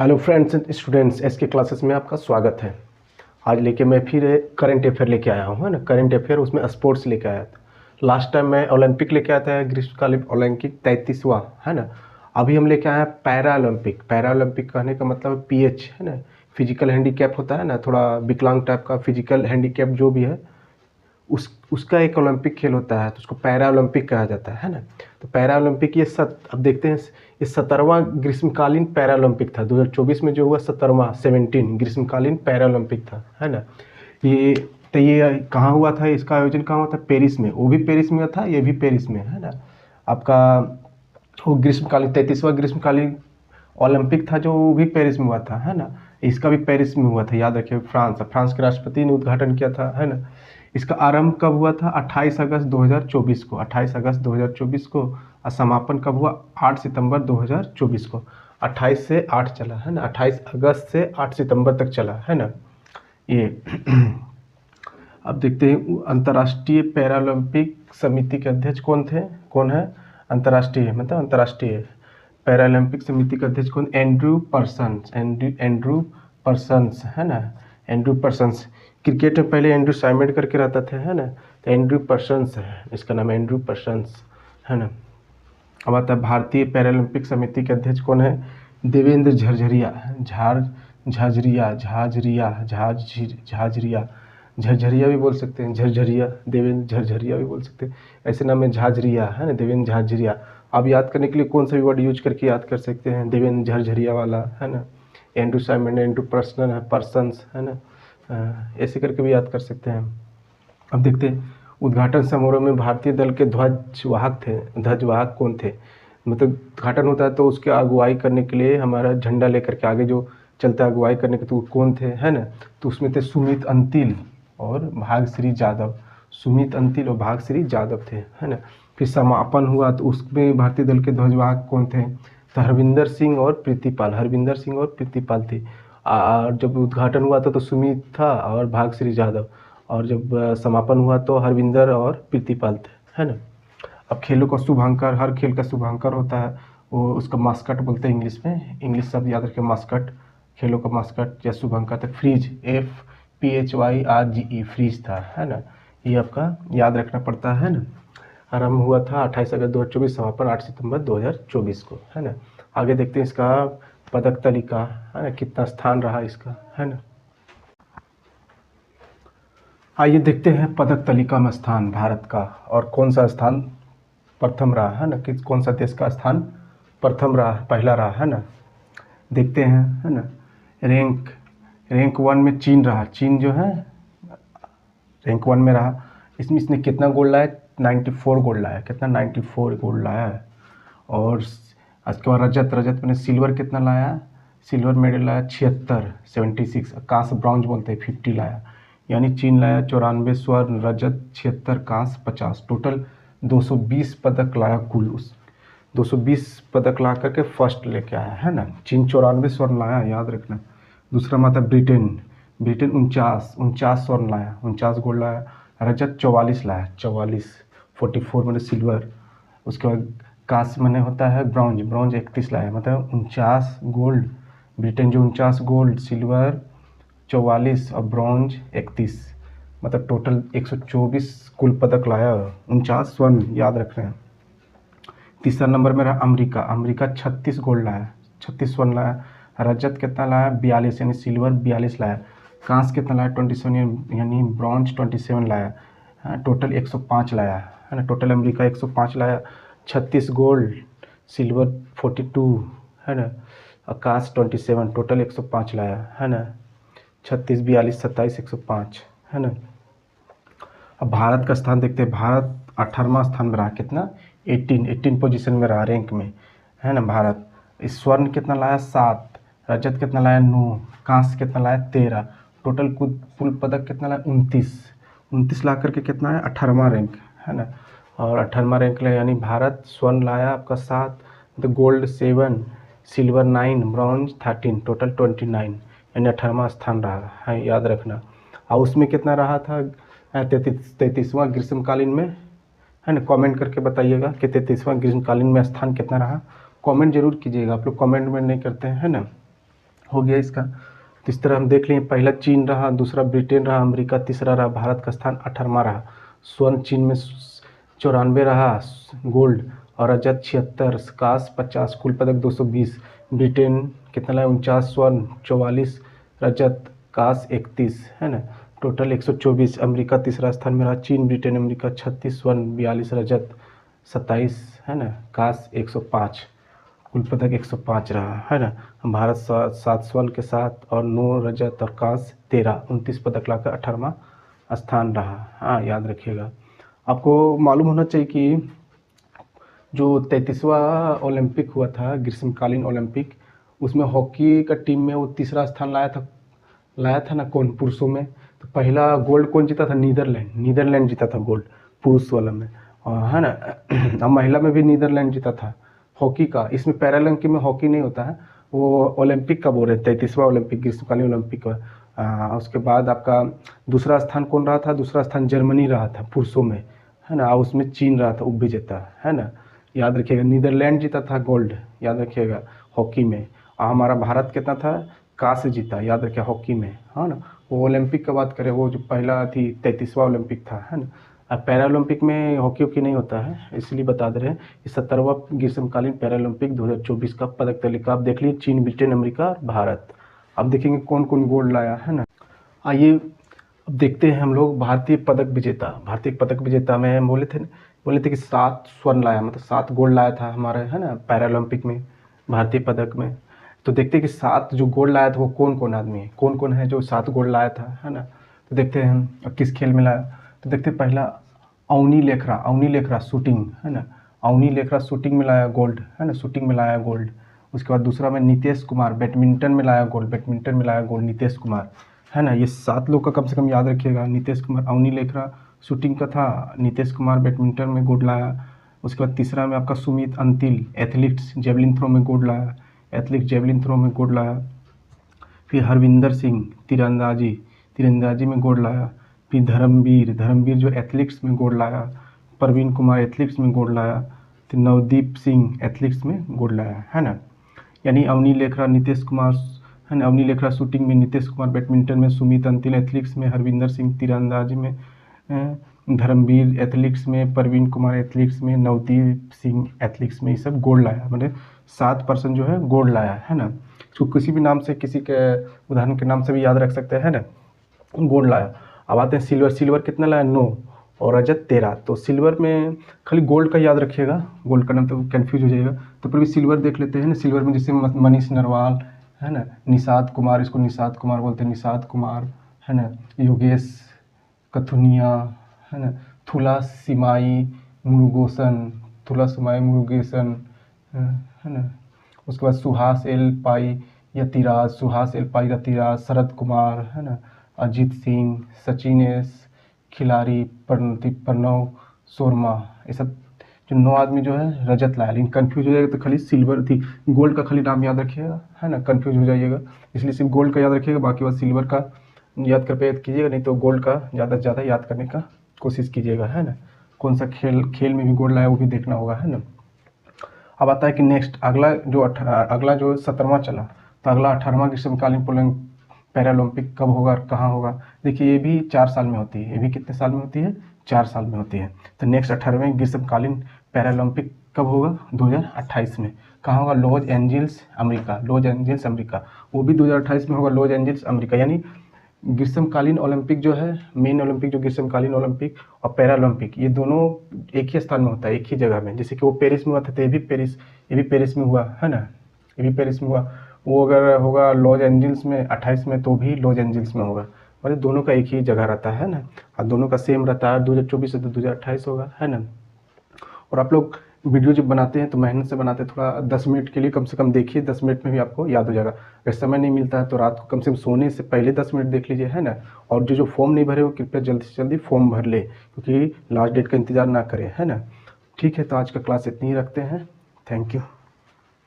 Hello friends and students, S के classes में आपका स्वागत है। आज लेके मैं फिर करंट अफेयर लेके आया हूँ, है ना। करंट अफेयर, उसमें स्पोर्ट्स लेके आया था। लास्ट टाइम मैं ओलंपिक लेके आया था, ग्रीष्मकालीन ओलंपिक 33वां, है ना। अभी हम लेके आए हैं पैरा ओलंपिक। पैरा ओलंपिक कहने का मतलब PH, है ना। फिजिकल हैंडीकैप होता है ना, थोड़ा विकलांग टाइप का फिजिकल हैंडीकैप जो भी है, उसका एक ओलंपिक खेल होता है, तो उसको पैरा ओलंपिक कहा जाता है ना। तो पैरा ओलंपिक अब देखते हैं, ये 17वां ग्रीष्मकालीन पैरा ओलंपिक था। 2024 में जो हुआ 17वां 17 ग्रीष्मकालीन पैरा ओलंपिक था, है ना। ये कहाँ हुआ था, इसका आयोजन कहाँ हुआ था? पेरिस में। वो भी पेरिस में था, ये भी पेरिस में, है ना। आपका वो ग्रीष्मकालीन 33वां ग्रीष्मकालीन ओलंपिक था, जो भी पेरिस में हुआ था, है ना। इसका भी पेरिस में हुआ था, याद रखिए। फ्रांस के राष्ट्रपति ने उद्घाटन किया था, है ना। इसका आरंभ कब हुआ था? 28 अगस्त 2024 को, 28 अगस्त 2024 को। और समापन कब हुआ? 8 सितंबर 2024 को। 28 से 8 चला, है ना। 28 अगस्त से 8 सितंबर तक चला, है ना ये। अब देखते हैं, अंतर्राष्ट्रीय पैरालंपिक समिति के अध्यक्ष कौन है? अंतर्राष्ट्रीय पैरालंपिक समिति के अध्यक्ष कौन? एंड्रू पर्सन्स, है ना। Andrew persons. क्रिकेट में पहले एंड्रू साइमंड करके रहता था, है ना। तो एंड्रू पर्सन्स है, इसका नाम एंड्रू पर्सन्स, है ना। अब आता है भारतीय पैरालंपिक समिति के अध्यक्ष कौन है? देवेंद्र झरझरिया भी बोल सकते हैं, देवेंद्र झरझरिया भी बोल सकते हैं। ऐसे नाम है झाझरिया, है ना, देवेंद्र झाझरिया। आप याद करने के लिए कौन सा भी वर्ड यूज करके याद कर सकते हैं? देवेंद्र झरझरिया वाला, है ना। एंड्रू साइमंड, एंड्रू पर्सन्स, है ना। ऐसे करके भी याद कर सकते हैं। अब देखते हैं, उद्घाटन समारोह में भारतीय दल के ध्वजवाहक कौन थे? मतलब उद्घाटन होता है तो उसके अगुवाई करने के लिए हमारा झंडा लेकर के आगे जो चलता है अगुवाई करने के, तो कौन थे, है ना। तो उसमें थे सुमित अंतिल और भागश्री जादव थे, है ना। फिर समापन हुआ तो उसमें भारतीय दल के ध्वजवाहक कौन थे? तो हरविंदर सिंह और प्रीतिपाल थे। और जब उद्घाटन हुआ था तो सुमित था और भागश्री जादव, और जब समापन हुआ तो हरविंदर और प्रीतिपाल थे, है ना। अब खेलों का शुभांकर, हर खेल का शुभांकर होता है, वो उसका मास्कट बोलते हैं इंग्लिश में। इंग्लिश शब्द याद रखें, मास्कट। खेलों का मास्कट या शुभांकर था फ्रीज, FPHYRGE, फ्रीज था, है ना। ये आपका याद रखना पड़ता है ना। आरंभ हुआ था 28 अगस्त 2024, समापन 8 सितंबर 2024 को, है ना। आगे देखते हैं इसका पदक तालिका, है ना, कितना स्थान रहा इसका, है ना। आइए देखते हैं पदक तालिका में स्थान भारत का, और कौन सा स्थान प्रथम रहा, है ना। किस कौन सा देश का स्थान पहला रहा, है ना। देखते हैं, है ना। रैंक 1 में चीन रहा। चीन जो है रैंक 1 में रहा। इसने कितना गोल्ड लाया? 94 गोल्ड लाया। कितना? 94 गोल्ड लाया है। और उसके बाद रजत मैंने सिल्वर कितना लाया? सिल्वर मेडल लाया 76, कांस्य ब्रॉन्ज बोलते हैं 50 लाया। यानी चीन लाया 94 स्वर्ण, रजत 76, कांस्य 50, टोटल 220 पदक लाया कुल। उस 220 पदक ला करके फर्स्ट लेके आया, है ना। चीन 94 स्वर्ण लाया, याद रखना। दूसरा माता ब्रिटेन 49 स्वर्ण लाया, 49 गोल्ड लाया। रजत 44 लाया, 44 मैंने सिल्वर। उसके बाद कांस्य मैंने होता है ब्रॉन्ज 31 लाया, मतलब 49 गोल्ड। ब्रिटेन जो 49 गोल्ड, सिल्वर 44 और ब्रॉन्ज 31, मतलब टोटल 124 कुल पदक लाया, 49 स्वर्ण, याद रख रहे हैं। तीसरा नंबर में रहा अमेरिका 36 गोल्ड लाया, 36 स्वर्ण लाया। रजत कितना लाया? 42, यानी सिल्वर 42 लाया। कांस्य कितना लाया? 27, यानी ब्रॉन्ज 27 लाया। टोटल 105 लाया, है ना। टोटल अमेरिका 105 लाया। 36 गोल्ड, सिल्वर 42, है ना, और कांस्य 27, टोटल 105 लाया, है ना। 36, 42, 27, 105, है ना। अब भारत का स्थान देखते हैं। भारत 18वां स्थान में रहा। कितना? 18 पोजीशन में रहा रैंक में, है ना। भारत स्वर्ण कितना लाया? 7, रजत कितना लाया? 9, कांस्य कितना लाया? 13, टोटल कुल पदक कितना लाया? 29 ला करके कितना है? 18वां रैंक, है ना। और 18वां रैंक लाया, यानी भारत स्वर्ण लाया आपका 7, तो गोल्ड 7, सिल्वर 9, ब्रॉन्ज 13, टोटल 29, यानी 18वां स्थान रहा है, याद रखना। और उसमें कितना रहा था? 33वां ग्रीष्मकालीन में, है ना। कमेंट करके बताइएगा कि 33वां ग्रीष्मकालीन में स्थान कितना रहा। कमेंट जरूर कीजिएगा, आप लोग कमेंट में नहीं करते हैं, है ना। हो गया इसका। तो इस तरह हम देख लें, पहला चीन रहा, दूसरा ब्रिटेन रहा, अमेरिका तीसरा रहा, भारत का स्थान 18वां रहा। स्वर्ण चीन में 94 रहा गोल्ड, और रजत 76, कांस्य 50, कुल पदक 220। ब्रिटेन कितना लाया, 49 स्वर्ण, 44 रजत, कांस्य 31, है ना, टोटल 124। अमेरिका तीसरा स्थान में रहा, चीन ब्रिटेन अमेरिका 36 स्वर्ण, 42 रजत, 27, है ना, कांस्य 105, कुल पदक 105 रहा, है ना। भारत 7 स्वर्ण के साथ और 9 रजत और कांस्य 13, 29 पदक लाकर 18वां स्थान रहा। हाँ, याद रखिएगा। आपको मालूम होना चाहिए कि जो 33वां ओलंपिक हुआ था, ग्रीष्मकालीन ओलंपिक, उसमें हॉकी का टीम में वो तीसरा स्थान लाया था ना कौन, पुरुषों में। तो पहला गोल्ड कौन जीता था, नीदरलैंड जीता था गोल्ड पुरुष वाला में, और है ना। अब महिला में भी नीदरलैंड जीता था हॉकी का। इसमें पैरालंपिक में हॉकी नहीं होता है, वो ओलंपिक का बोल रहे, 33वां ओलंपिक ग्रीष्मकालीन ओलंपिक का। उसके बाद आपका दूसरा स्थान कौन रहा था, दूसरा स्थान जर्मनी रहा था पुरुषों में, है ना। उसमें चीन रहा था उपविजेता, है ना, याद रखिएगा। नीदरलैंड जीता था गोल्ड, याद रखिएगा, हॉकी में। और हमारा भारत कितना था, कांस्य जीता, याद रखिए, हॉकी में, है ना। वो ओलंपिक का बात करें, वो जो पहला थी 33वां ओलंपिक था, है ना। अब पैरालंपिक में हॉकी नहीं होता है, इसलिए बता दे रहे हैं। इस 70वां ग्रीष्मकालीन पैरालंपिक 2024 का पदक तालिका आप देख लीजिए, चीन ब्रिटेन अमेरिका और भारत। अब देखेंगे कौन कौन गोल्ड लाया, है ना। आइए अब देखते हैं हम लोग भारतीय पदक विजेता में बोले थे कि 7 स्वर्ण लाया, मतलब 7 गोल्ड लाया था हमारे, है ना, पैरालंपिक में, भारतीय पदक में। तो देखते हैं कि 7 जो गोल्ड लाया था वो कौन कौन आदमी है, कौन कौन है जो 7 गोल्ड लाया था, है ना। तो देखते हैं हम किस खेल में लाया। तो देखते हैं पहला अवनी लेखरा शूटिंग, है ना, अवनी लेखरा शूटिंग में लाया गोल्ड, है ना, शूटिंग में लाया गोल्ड। उसके बाद दूसरा में नीतीश कुमार बैडमिंटन में लाया गोल्ड, नीतीश कुमार, है ना। ये 7 लोग का कम से कम याद रखिएगा। नीतीश कुमार अवनी लेखरा शूटिंग का था, नीतीश कुमार बैडमिंटन में गोल्ड लाया। उसके बाद तीसरा में आपका Sumit Antil athletes javelin throw में गोल्ड लाया। फिर हरविंदर सिंह तीरंदाजी में गोल्ड लाया। फिर धर्मवीर जो एथलीट्स में गोल्ड लाया। प्रवीण कुमार एथलीट्स में गोल्ड लाया। फिर नवदीप सिंह एथलीट्स में गोल्ड लाया, है ना। यानी अवनी लेखरा नीतीश कुमार, है ना, अवनी लेखरा शूटिंग में, नीतीश कुमार बैडमिंटन में, सुमित अंतिल एथलीट्स में, हरविंदर सिंह तीरंदाजी में, धर्मवीर एथलीट्स में, प्रवीण कुमार एथलीट्स में, नवदीप सिंह एथलीट्स में, ये सब गोल्ड लाया। मतलब 7% जो है गोल्ड लाया, है ना। इसको किसी भी नाम से, किसी के उदाहरण के नाम से भी याद रख सकते हैं, है ना, गोल्ड लाया। अब आते हैं सिल्वर कितना लाया, 9, और रजत 13। तो सिल्वर में खाली गोल्ड का याद रखिएगा, गोल्ड का नाम तो कन्फ्यूज हो जाएगा। तो फिर भी सिल्वर देख लेते हैं ना। सिल्वर में जैसे मनीष नरवाल, है ना, निषाद कुमार, इसको निषाद कुमार बोलते हैं, निषाद कुमार, है ना, योगेश कथुनिया, है ना, थुला सिमाई मुरुगेसन, है ना। उसके बाद सुहास एल पाई यतिराज, शरद कुमार, है ना, अजीत सिंह, सचिन एस, खिलाड़ी प्रणव शर्मा, ये सब जो 9 आदमी जो है रजत लाया। लेकिन कंफ्यूज हो जाएगा तो खाली सिल्वर थी, गोल्ड का खाली नाम याद रखिएगा, है ना, कंफ्यूज हो जाइएगा, इसलिए सिर्फ गोल्ड का याद रखिएगा। बाकी बात सिल्वर का याद कीजिएगा, नहीं तो गोल्ड का ज़्यादा से ज़्यादा याद करने का कोशिश कीजिएगा, है ना। कौन सा खेल में भी गोल्ड लाया वो भी देखना होगा, है ना। अब आता है कि नेक्स्ट अगला जो 17वां चला, तो अगला 18वां ग्रीष्मकालीन पैरालंपिक कब होगा और कहाँ होगा। देखिए ये भी 4 साल में होती है, ये भी कितने साल में होती है, 4 साल में होती है। तो नेक्स्ट 18वें ग्रीष्मकालीन पैरालंपिक कब होगा, 2028 में। कहाँ होगा, लॉस एंजल्स अमेरिका, वो भी 2028 में होगा, लॉस एंजल्स अमेरिका। यानी ग्रीष्मकालीन ओलंपिक जो है, मेन ओलंपिक जो ग्रीष्मकालीन ओलंपिक और पैरालंपिक, ये दोनों एक ही स्थान में होता है, एक ही जगह में। जैसे कि वो पेरिस में हुआ था, तो ये भी पेरिस में हुआ, है ना, ये भी पेरिस में हुआ। वो अगर होगा लॉस एंजल्स में 28 में, तो भी लॉस एंजल्स में होगा। मतलब दोनों का एक ही जगह रहता है ना, और दोनों का सेम रहता है। 2024 से तो 2028 होगा, है ना। और आप लोग वीडियो जब बनाते हैं तो मेहनत से बनाते हैं, थोड़ा 10 मिनट के लिए कम से कम देखिए, 10 मिनट में भी आपको याद हो जाएगा। अगर समय नहीं मिलता है तो रात को कम से कम सोने से पहले 10 मिनट देख लीजिए, है ना। और जो फॉर्म नहीं भरे हो कृपया जल्दी से जल्दी फॉर्म भर ले, क्योंकि लास्ट डेट का इंतज़ार ना करें, है ना। ठीक है, तो आज का क्लास इतनी ही रखते हैं। Thank you.